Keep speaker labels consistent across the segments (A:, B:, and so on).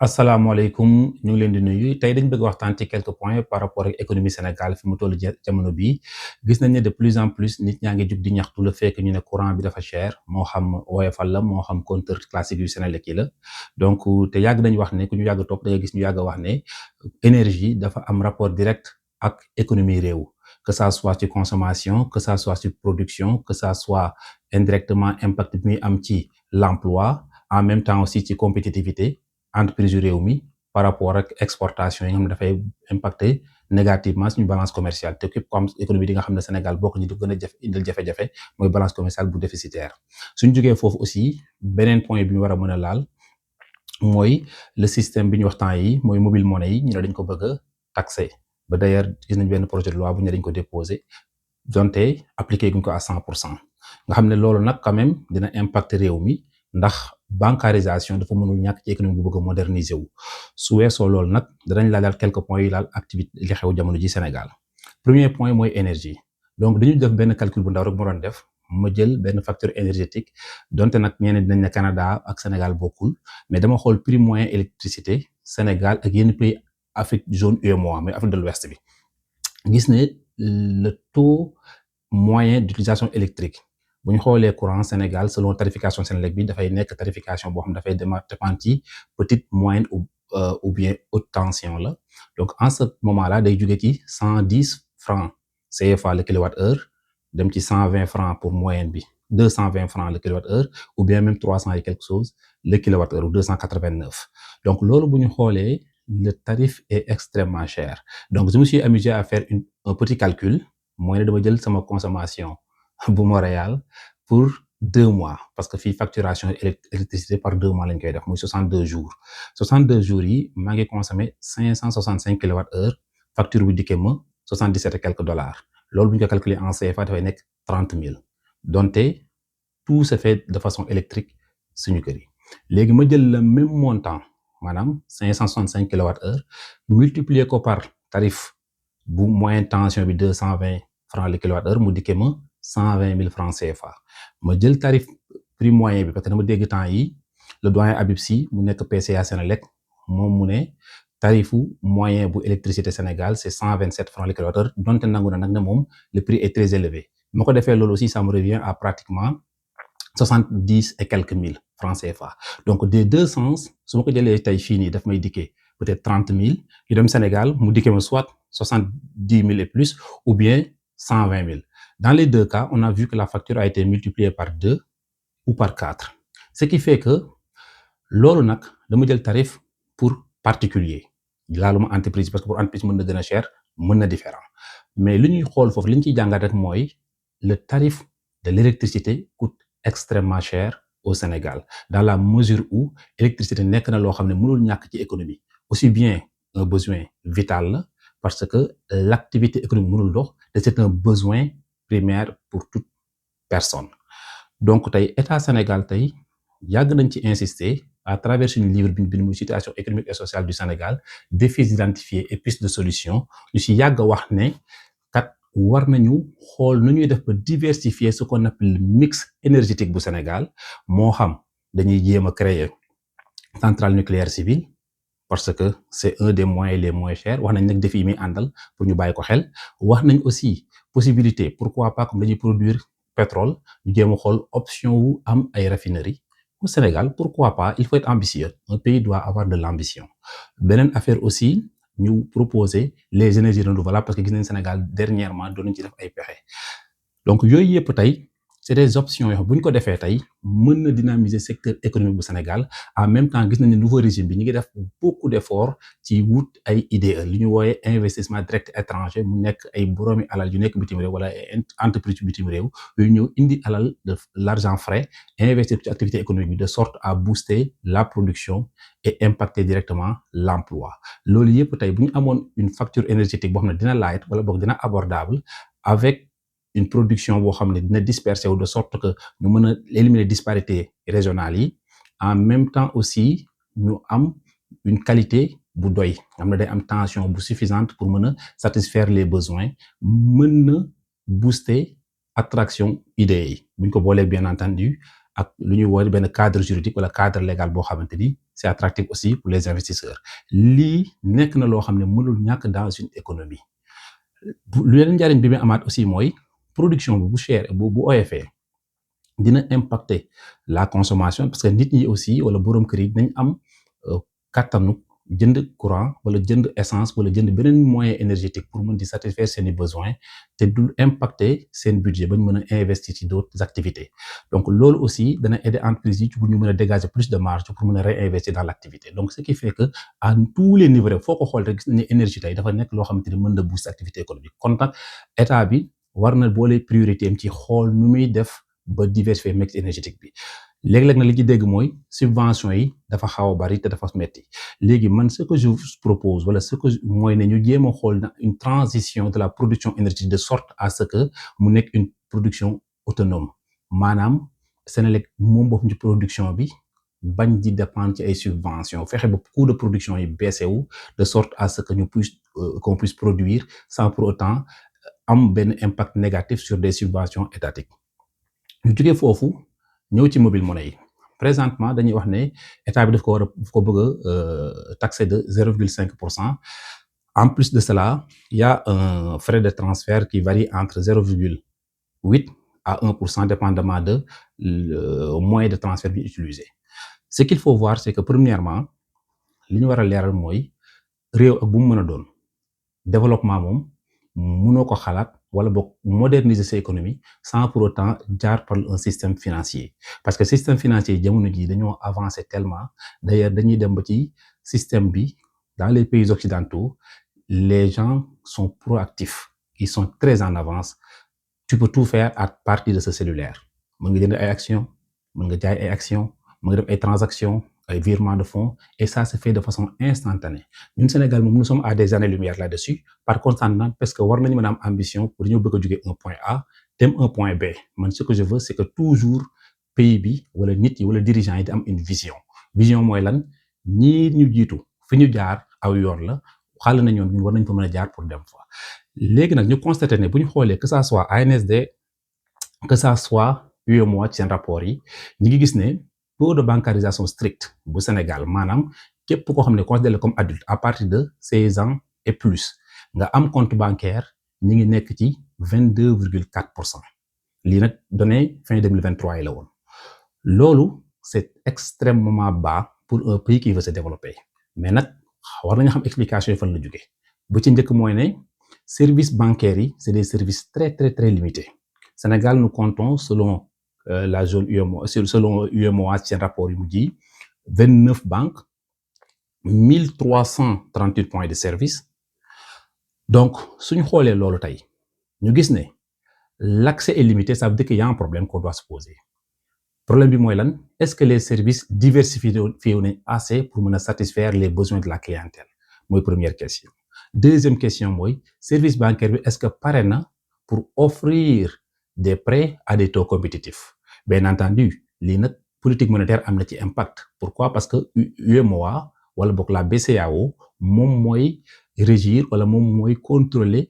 A: asalaamaaleykum ñu ngi leen di nuyu tey dañ bëgg waxtaan ci quelques points par rapport ak économie Sénégal fi mu toll jamono bii gis nañ ne de plus en plus nit ñaa ngi jug di ñaxtu le fait que ñu ne courant bi dafa cher moo xam Woyofal la moo xam compteur classique yu Senelec yi la donc te yàgg nañ wax ne ku ñu yàgg topp da ngay gis ñu yàgg wax ne énergie dafa am rapport direct ak économie réew que ça soit ci consommation que ça soit ci production que ça soit indirectement impact bi muy am ci l'emploi en même temps aussi ci compétitivité entreprise yu réew mi par rapport ak exportation yi nga xam ne dafay impacter négativement suñu balance commerciale te képp ko am économie di nga xam ne Sénégal bokk ñi di gën a indil jafe-jafe mooy balance commerciale bu déficitaire suñ jógee foofu aussi beneen point bi ñu war a mën a laal mooy le système bi ñu wax temps yi mooy mobile money yi ñu ne dañ ko bëgg a taxer ba d'ailleurs gis nañ benn projet de loi bu ñu ne dañ ko déposé donte appliqué guñ ko à 100% nga xam ne loolu nag quand même dina impacter réew mi ndax bancarisation dafa mënul ñàkk ci économie bu bëgg a moderniser wu su weesoo loolu nag danañ laal quelques points yi laal activité li xew jamono ji Sénégal premier point mooy énergie donc dañu def benn calcul bu ndaw rek mu doon def ma jël benn facteur énergétique donte nag ñeneen dinañ ne Canada ak Sénégal bokkul mais dama xool prix moyen électricité Sénégal ak yenn pays Afrique zone UEMOA mais Afrique de l'Ouest bi gis ne le taux moyen d'utilisation électrique bu ñu xoolee courant Sénégal selon tarification Senelec bi dafay nekk tarification boo xam dafay dépendre ci petite moyenne ou bien haute tension la donc en ce moment là day jóge ci 110 francs CFA le kilowatt-heure dem ci 120 francs pour moyenne bi 220 francs le kilowatt-heure ou bien même 300 et quelque chose le kilowatt-heure ou 289 donc loolu bu ñu xoolee le tarif est extrêmement cher donc je me suis amusé à faire un petit calcul mooy ne dama jël sama consommation bu Montréal pour 2 mois parce que fii facturation électricité par 2 mois lañ koy def muy 62 jours 62 jours yi maa ngi consommé 565 kilowattheure facture bu dikkee ma 77 et quelques dollars loolu bu ñu ko calculer en CFA dafay nekk 30 000 donte tout se fait de façon électrique suñu kër yi léegi ma jël le même montant maanaam 565 kilowattheure multiplier ko par tarif bu moyenne tension bi 220 francs le kilowattheure mu dikkee ma 120 000 francs CFA ma jël tarif prix moyen bi parce que dama dégg temps yi le doyen Habib Sy mu nekk PCA Senelec moom mu ne tarifu moyen bu électricité Sénégal c'est 127 francs le kilowattheure donte nangu na nag ne moom le prix est très élevé ma ko defee loolu aussi ça me revient à pratiquement 70 et quelques mille francs CFA donc des deux sens su ma ko jëlee tey fii nii daf may dikkee peut-être 30 000 yu dem Sénégal mu dikkee ma soit 70 000 et plus ou bien 120 000 dans les deux cas on a vu que la facture a été multipliée par 2 ou par 4 ce qui fait que loolu nag dama jël tarif pour particulier laaluma entreprise parce que pour entreprise mën na gën a cher mën na différent mais li ñuy xool foofu li ñu ciy jàngat rek mooy le tarif de l'électricité coûte extrêmement cher au Sénégal dans la mesure où électricité nekk na loo xam ne mënul ñàkk ci économie aussi bien un besoin vital la parce que l'activité économique mënul dox te c'est un besoin primaire pour toute personne donc tey état Sénégal tey yàgg nañ ci insister à travers suñu livre bi ñu bind muy situation économique et sociale du Sénégal défis identifiés et pistes de solution ñu si yàgg a wax ne kat war nañu xool nu ñuy def ba diversifier ce qu'on appelle le mix énergétique bu Sénégal moo xam dañuy jéem a créer centrale nucléaire civile parce que c'est un des moyens les moins chers wax nañ nag défi yi muy àndal pour ñu bàyyi ko xel wax nañ aussi possibilité pourquoi pas comme dañuy produire pétrole ñu jéem a xool option wu am ay raffinerie au Sénégal pourquoi pas il faut être ambitieux un pays doit avoir de l'ambition beneen affaire aussi ñu proposer les énergies renouvelables parce que gis nañ Sénégal dernièrement doon nañ ci def ay pexe donc yooyu yëpp tey c'est des options yoo xam bu ñu ko defee tey mën na dynamiser secteur économique bu Sénégal en même temps gis nañ ne nouveau régime bi ñu ngi def beaucoup d'efforts ci wut ay IDE li ñu wooyee investissement direct étranger mu nekk ay boroomi alal yu nekk bitim réew wala ay entreprise bitim réew yooyu ñëw indi alal de l'argent frais investir ci activité économique bi de sorte à booster la production et impacter directement l'emploi loolu yëpp tey bu ñu amoon une facture énergétique boo xam ne dina light wala boog dina abordable avec une production boo xam ne dina disperser wu de sorte que ñu mën a éliminer disparité régionale yi en même temps aussi ñu am une qualité bu doy xam ne day am tension bu suffisante pour mën a satisfaire les besoins mën na booster attraction idées yi bu ñu ko boolee bien entendu ak lu ñuy woowe benn cadre juridique wala cadre légal boo xamante ni c'est attractif aussi pour les investisseurs. Lii nekk na loo xam ne mënul ñàkk dans une économie. lu leen njariñ bi muy amaat aussi mooy production bi bu cher bu oyofee dina impacter la consommation parce que nit ñi aussi wala boroom kër yi dinañ am kattanu jënd courant wala jënd essence wala jënd beneen moyen énergétique pour mën di satisfaire seeni besoins te du impacter seen budget ba ñu mën a investir ci d'autres activités. Donc loolu aussi dana aider entreprise yi ci bu ñu mën a dégager plus de marge pour mën a réinvestir dans l'activité. Donc ce qui fait que à tous les niveaux rek foo ko xool rek gis nañu énergie tey dafa nekk loo xamante ni mën na booster activité économique. kon nag état bi war na boole priorité am ci xool nu muy def ba diversifier mix énergétique bi. léeg-léeg na li ci dégg mooy subvention yi dafa xaw a bari te dafa metti léegi man ce que je vous propose wala ce que mooy ne ñu jéem a xool na une transition de la production énergétique de sorte à ce que mu nekk une production autonome maanaam Senelec moom boppam ci production bi bañ di dépendre ci ay subventions fexe ba coût de production yi baissé wu de sorte à ce que ñu puisse qu'on puisse produire sans pour autant am benn impact négatif sur des subventions étatiques. ñu jógee foofu ñëw ci mobile money yi présentement dañuy wax ne état bi daf ko bëgg a taxer de 0,5%. En plus de cela il y a un frais de transfert qui varie entre 0,8 à 1% dépendamment de moyen de transfert bi utilisé. Ce qu'il faut voir c'est que premièrement li ñu war a leeral mooy réew ak bu mu mën a doon développement moom mënoo ko xalaat wala boog moderniser sa économie sans pour autant jaar par un système financier parce que système financier jamono ji dañoo avancer tellement d'ailleurs dañuy dem ba ci système bi dans les pays occidentaux les gens sont proactifs ils sont très en avance tu peux tout faire à partir de ce cellulaire mën nga jënd ay actions mën nga jaay ay actions mën nga def ay transactions ay virement de fonds et ça se fait de façon instantanée ñun Sénégal moom nous sommes à des années-lumière là-dessus par conséquent parce que war nañu mën a am ambition pour ñëw bëgg a jógee un point A dem un point B man ce que je veux c'est que toujours pays bi wala nit yi wala dirigeants yi di am une vision mooy lan ñii ñu jiitu fi ñu jaar aw yoon la xàll na ñoon ñun war nañ fa mën a jaar pour dem fa léegi nag ñu constaté ne bu ñu xoolee que ça soit ANSD que ça soit UEMOA ci seen rapport yi ñu ngi gis ne taux de bancarisation stricte bu Sénégal maanaam képp koo xam ne considéré comme adulte à partir de 16 ans et plus nga am compte bancaire ñi ngi nekk ci 22,4%. lii nag données fin 2023 yi la woon loolu c'est extrêmement bas pour un pays qui veut se développer mais nag war nañu xam explication yi fan la jógee bu ci njëkk mooy ne services bancaires yi c'est des services très très très limités. Sénégal nous comptons selon la zone UEMOA selon UEMOA ci seen rapport yi mu ji 29 banques 1338 points de service donc suñu xoolee loolu tey ñu gis ne l'accès est limité ça veut dire qu'il y a un problème qu'on doit se poser problème bi mooy lan est-ce que les services diversifiés nañ assez pour mën a satisfaire les besoins de la clientèle mooy première question. Deuxième question mooy service bancaire bi est-ce que pare na pour offrir des prêts à des taux compétitifs. Bien entendu lii nag politique monétaire am na ci impact pourquoi parce que UEMOA wala boog la BCEAO moom mooy régir wala moom mooy contrôler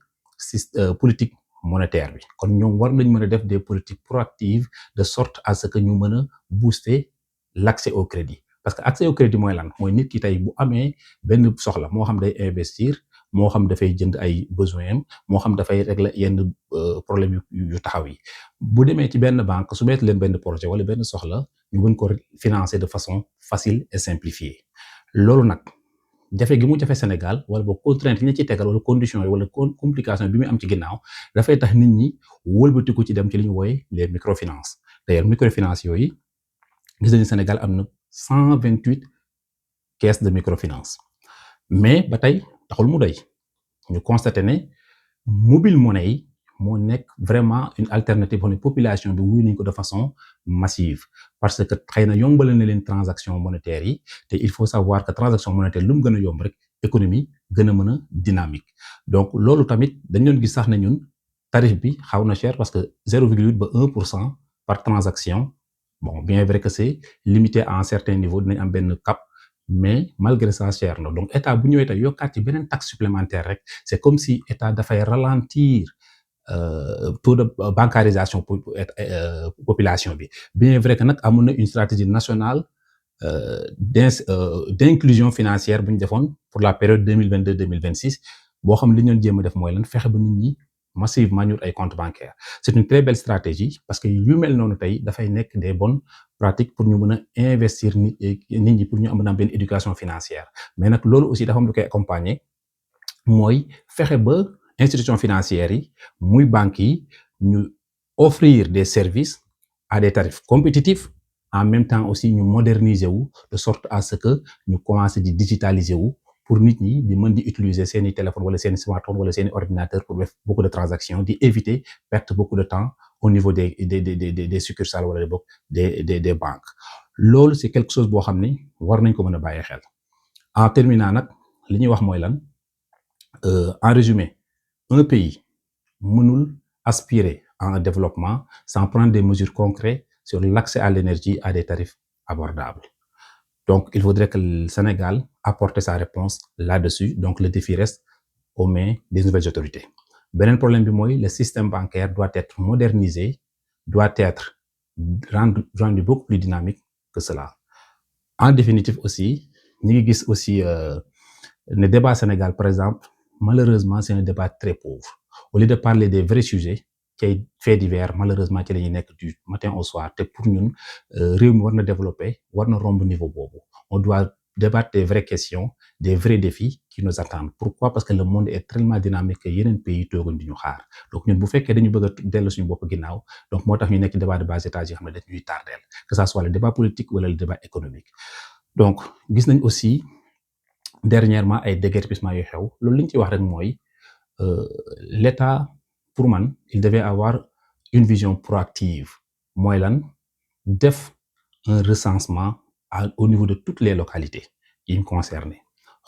A: politique monétaire bi kon ñoom war nañ mën a def des politiques proactives de sorte à ce que ñu mën a booster l'accès au crédit parce que accès au crédit mooy lan mooy nit ki tey bu amee benn soxla moo xam day investir moo xam dafay jënd ay besoins am moo xam dafay régler yenn problème yu taxaw yi bu demee ci benn banque soumettre leen benn projet wala benn soxla ñu mën ko financer de façon facile et simplifiée loolu nag jafe gi mu jafe Sénégal wala boog contrainte yi ñu ci tegal wala conditions yi wala complication bi muy am ci ginnaaw dafay tax nit ñi wëlbatiku ci dem ci li ñu wooye les microfinances d'ailleurs microfinance yooyu gis nañu Sénégal am na 128 caisses de microfinance mais ba tey taxul mu doy ñu constaté ne mobile money yi moo nekk vraiment une alternative pour population bi wuyu nañ ko de façon massive parce que xëy na yombal na leen transaction monétaire yi te il faut savoir que transaction monétaire lu mu gën a yomb rek économie gën a mën a dynamique donc loolu tamit dañ doon gis sax ne ñun tarif bi xaw na cher parce que 0,8 ba 1% par transaction bon bien vrai que c'est limité à un certain niveau dinañ am benn cap mais malgré ça cher na donc état bu ñëwee tey yokkaat ci beneen taxe supplémentaire rek c'est comme si état dafay ralentir taux de bancarisation population bi bien vrai que nag amoon na une stratégie nationale d'inclusion financière bu ñu defoon pour la période 2022-2026 boo xam li ñu doon jéem a def mooy lan fexe ba nit ñi massivement ñu ay compte bancaire c'est une très belle stratégie parce que yu mel noonu tey dafay nekk des bonnes pratiques pour ñu mën a investir nit ñi pour ñu am benn éducation financière mais nag loolu aussi dafa am lu koy accompagner mooy fexe ba institutions financières yi muy banques yi ñu offrir des services à des tarifs compétitifs en même temps aussi ñu moderniser wu de sorte à ce que ñu commencer di digitaliser wu pour nit ñi di mën di utiliser seeni téléphone wala seeni smartphone wala seeni ordinateur pour def beaucoup de transactions di éviter perdre beaucoup de temps au niveau des succursales wala boog des banques loolu c'est quelque chose boo xam ni war nañ ko mën a bàyyi xel en terminant nag li ñuy wax mooy lan en résumé un pays mënul aspirer à un développement sans prendre des mesures concrètes sur l'accès à l'énergie à des tarifs abordables. Donc, il faudrait que le Sénégal apporte sa réponse là-dessus. Donc, le défi reste aux mains des nouvelles autorités. Beneen problème bi mooy le système bancaire doit être modernisé, doit être rendu beaucoup plus dynamique que cela. En définitive aussi, ñu ngi gis aussi le débat Sénégal, par exemple, malheureusement, c'est un débat très pauvre. Au lieu de parler des vrais sujets, qui est fait divers, malheureusement, ci la ñuy nekk du matin au soir te pour ñun réew mi war na développer war na romb niveau boobu on doit débattre des vraies questions des vrais défis qui nous attendent pourquoi parce que le monde est tellement dynamique que yeneen pays tooguñ di ñu xaar donc ñun bu fekkee dañu bëgg a dellu suñu bopp ginnaaw donc moo tax ñu nekk débat de bas étage yi xam ne dañuy tardeel que ça soit le débat politique wala le débat économique donc gis nañ aussi dernièrement ay déguerpissement yu xew loolu li ñu ci wax rek mooy l'État pour man il devait avoir une vision proactive mooy lan def un recensement au niveau de toutes les localités yi ñu concerné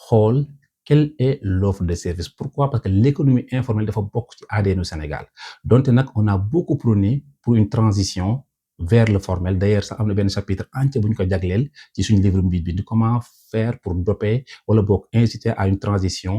A: xool quelle est l'offre de service pourquoi parce que l'économie informelle dafa bokk ci ADN Sénégal donte nag on a beaucoup prôné pour une transition vers le formel d'ailleurs sax am na benn chapitre entier bu ñu ko jagleel ci suñu livre bi di comment faire pour doper wala boog inciter à une transition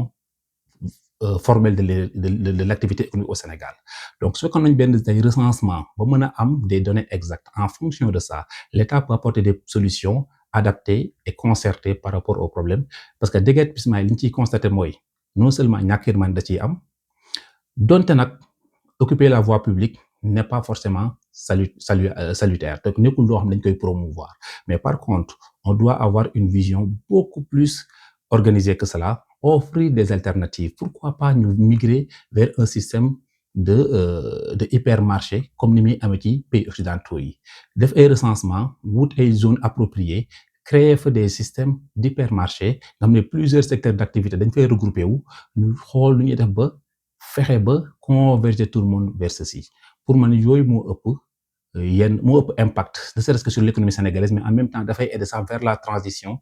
A: formelle de l'activité économique au Sénégal donc su fekkoon nañ benn day recensement ba mën a am des données exactes en fonction de ça l'État peut apporter des solutions adaptées et concertées par rapport aux problèmes parce que déguerpissement yi li ñu ciy constaté mooy non seulement ñàkk yërmande da ciy am donte nag occuper la voie publique n'est pas forcément salutaire donc nekkul loo xam ne dañ koy promouvoir mais par contre on doit avoir une vision beaucoup plus organisée que cela offrir des alternatives pourquoi pas ñu migrer vers un système de hypermarché comme ni muy amee ci pays occidentaux yi def ay recensement wut ay zones appropriées créer fa des systèmes d'hypermarché nga xam ne plusieurs secteurs d'activité dañ fay regrouper wu ñu xool lu ñuy def ba fexe ba converger tout le monde vers ceci pour man yooyu moo ëpp impact ne serait-ce que sur l'économie sénégalaise mais en même temps dafay aider ça vers la transition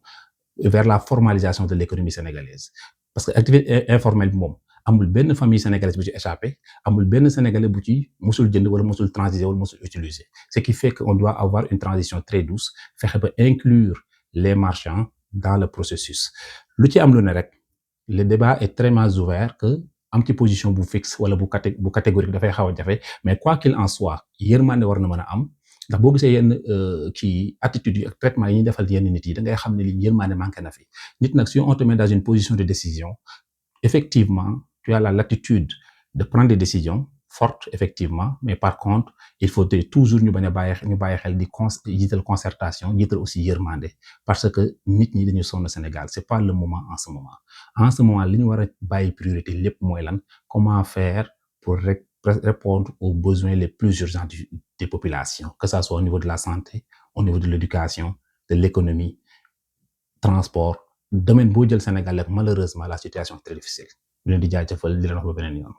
A: vers la formalisation de l'économie sénégalaise parce que activité informelle bi moom amul benn famille sénégalaise bu ci échappé amul benn sénégalais bu ci musul jënd wala musul transiger wala musul utiliser ce qui fait que on doit avoir une transition très douce fexe ba inclure les marchands dans le processus lu ci am lu ne rek le débat est très ouvert que am ci position bu fixe wala bu catégorique dafay xaw a jafe mais quoi qu'il en soit yërmande war na mën a am ndax boo gisee yenn kii attitude yi ak traitement yi ñuy defal yenn nit yi da ngay xam ne li yërmande manqué na fi nit nag si on te met dans une position de décision effectivement tu as la latitude de prendre des décisions fortes effectivement mais par contre il faut toujours ñu bàyyi xel di jiital concertation jiital aussi yërmande parce que nit ñi dañu sonn Sénégal c'est pas le moment en ce moment li ñu war a bàyyi priorité lépp mooy lan comment faire pour répondre aux besoins les plus urgents des populations que ça soit au niveau de la santé au niveau de l'éducation de l'économie transport domaine boo jël Sénégal rek malheureusement la situation est très difficile ñu leen di jaajëfal di leen wax ba beneen yoon